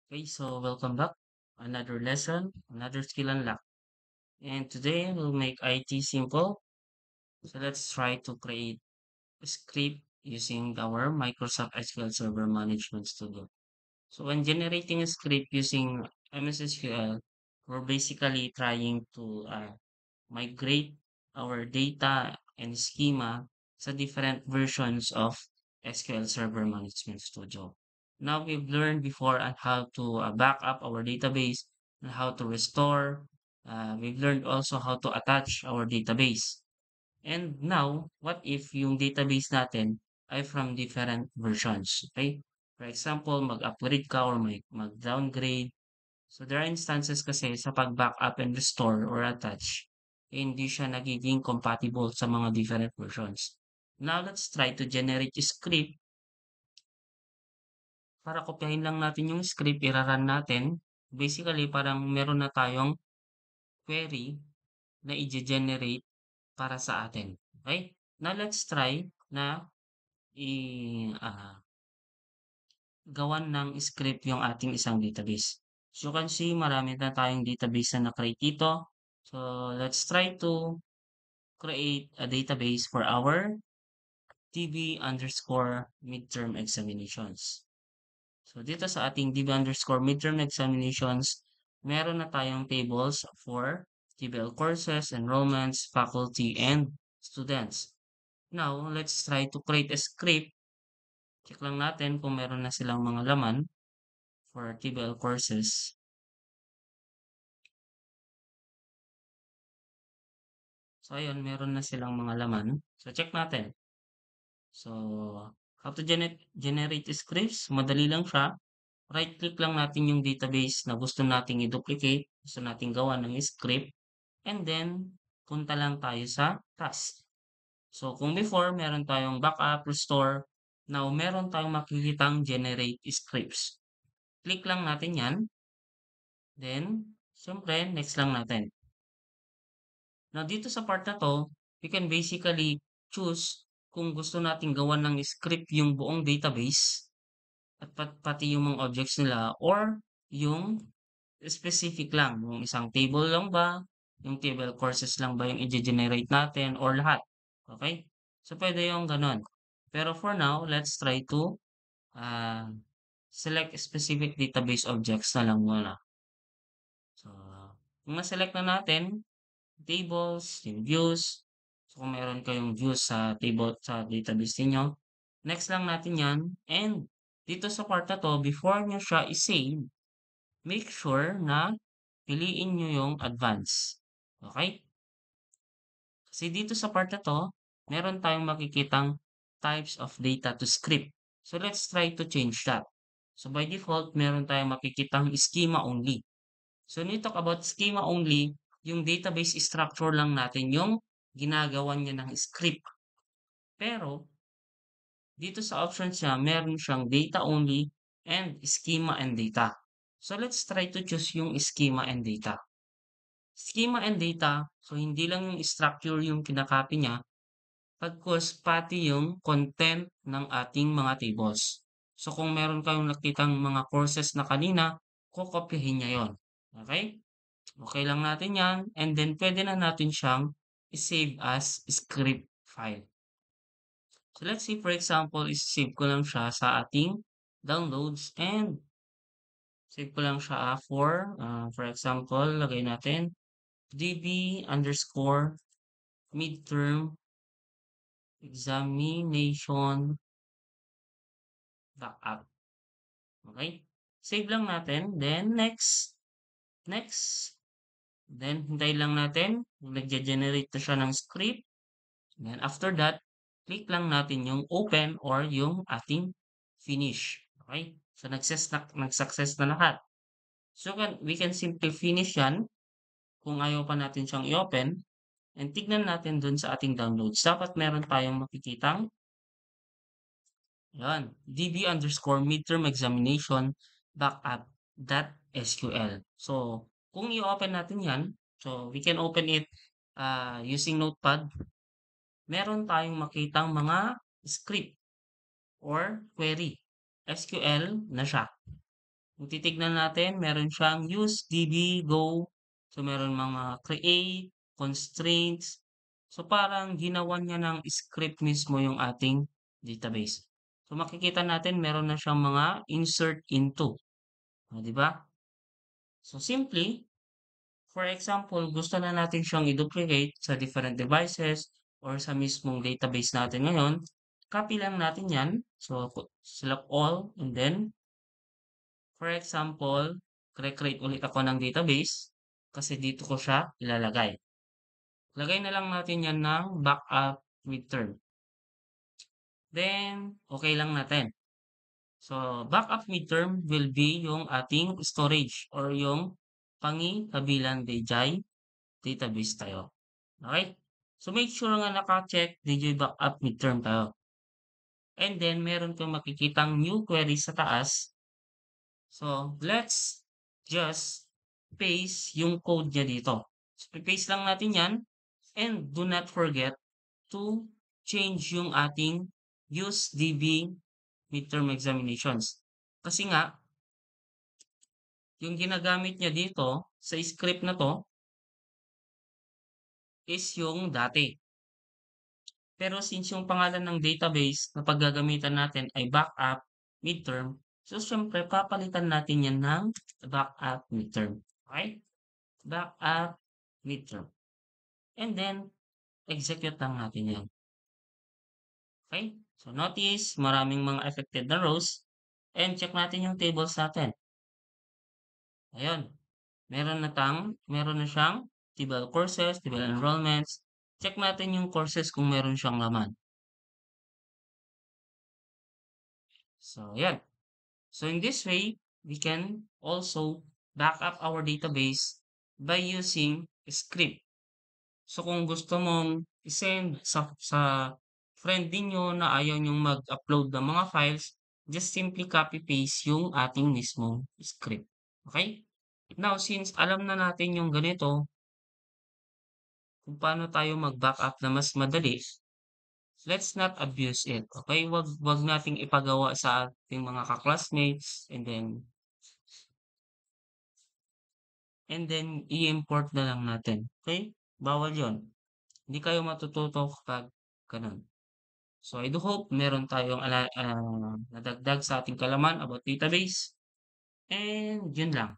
Okay, so welcome back. Another lesson, another skill unlock. And today we'll make IT simple. So let's try to create a script using our Microsoft SQL Server Management Studio. So when generating a script using MS SQL, we're basically trying to migrate our data and schema sa different versions of SQL Server Management Studio. Now we've learned before on how to back up our database and how to restore. We've learned also how to attach our database. And now, what if yung database natin ay from different versions? Okay? For example, mag-upgrade ka or mag-downgrade. So there are instances kasi sa pag-backup and restore or attach, hindi siya nagiging compatible sa mga different versions. Now let's try to generate a script para kopyahin lang natin yung script, ira-run natin. Basically, parang meron na tayong query na i-generate para sa atin. Okay? Now let's try na i gawan ng script yung ating isang database. So you can see marami na tayong database na na-create dito. So let's try to create a database for our DB underscore midterm examinations. So dito sa ating DB underscore midterm examinations, meron na tayong tables for TBL courses, enrollments, faculty, and students. Now, let's try to create a script. Check lang natin kung meron na silang mga laman for TBL courses. So ayun, meron na silang mga laman. So check natin. So, how to generate scripts? Madali lang siya. Right-click lang natin yung database na gusto nating i-duplicate, gusto nating gawa ng script, and then punta lang tayo sa task. So, kung before, meron tayong backup, restore, now meron tayong makikitang generate scripts. Click lang natin yan, then, syempre, next lang natin. Now, dito sa part na to, we can basically choose kung gusto nating gawan ng script yung buong database at pati yung mga objects nila or yung specific lang, yung isang table lang ba, yung table courses lang ba yung i-generate natin or lahat. Okay? So, pwede yung ganun. Pero for now, let's try to uh, select specific database objects na lang muna. So, kung na-select na natin, tables, yung views. So, kung meron kayong views sa table, sa database niyo, next lang natin yan. And dito sa part na to, before nyo siya i-save, make sure na piliin nyo yung advance. Okay? Kasi dito sa part na to, meron tayong makikitang types of data to script. So let's try to change that. So by default, meron tayong makikitang schema only. So when we talk about schema only, yung database structure lang natin yung ginagawa niya ng script. Pero dito sa options niya, meron siyang data only and schema and data. So let's try to choose yung schema and data. Schema and data, so hindi lang yung structure yung kinakopy niya, pagkos pati yung content ng ating mga tables. So kung meron kayong nakitang mga courses na kanina, kokopyahin niya yon. Okay? Okay lang natin yan. And then pwede na natin siyang i-save as script file. So let's say for example, is-save ko lang siya sa ating downloads and save ko lang siya for example, lagay natin db underscore midterm examination backup. Okay? Save lang natin. Then, next. Next. Then, hintayin lang natin. Nagge-generate na siya ng script. Then, after that, click lang natin yung open or yung ating finish. Okay? So, nag-success na lahat. So, we can simply finish yan kung ayaw pa natin siyang i-open. And tignan natin dun sa ating downloads. Dapat meron tayong makikitang yan, db underscore midterm examination backup dot sql. So, kung i-open natin yan, so we can open it using Notepad, meron tayong makitang mga script or query. SQL na siya. Kung titignan natin, meron siyang use, DB, go. So, meron mga create, constraints. So, parang ginawan niya ng script mismo yung ating database. So, makikita natin meron na siyang mga insert into. O, di ba? So, simply, for example, gusto na natin siyang i-duplicate sa different devices or sa mismong database natin ngayon, copy lang natin yan. So, select all and then, for example, create ulit ako ng database kasi dito ko siya ilalagay. Lagay na lang natin yan ng backup midterm. Then, okay lang natin. So, backup midterm will be yung ating storage or yung pangi-kabilang database tayo. Okay? So, make sure nga naka-check DJ backup midterm tayo. And then, meron kang makikitang new query sa taas. So, let's just paste yung code niya dito. So, paste lang natin yan. And do not forget to change yung ating use DB midterm examinations. Kasi nga, yung ginagamit niya dito sa script na to is yung dati. Pero since yung pangalan ng database na paggagamitan natin ay backup midterm, so syempre papalitan natin yan ng backup midterm. Okay? Backup midterm. And then, execute lang natin yan. Okay? So notice, maraming mga affected na rows. And check natin yung tables natin. Ayun. Meron na siyang tibal courses, tibal enrollments. Check natin yung courses kung meron siyang laman. So, yan. So, in this way, we can also back up our database by using script. So, kung gusto mong isend sa friend ninyo na ayaw nyong mag-upload ng mga files, just simply copy-paste yung ating mismong script. Okay? Now, since alam na natin yung ganito, kung paano tayo mag-backup na mas madali, let's not abuse it. Okay? Wag nating ipagawa sa ating mga ka-classmates and then i-import na lang natin. Okay? Bawal 'yon. Hindi kayo matututo kapag gano'n. So I do hope meron tayong nadagdag sa ating kalaman about database and 'yun lang.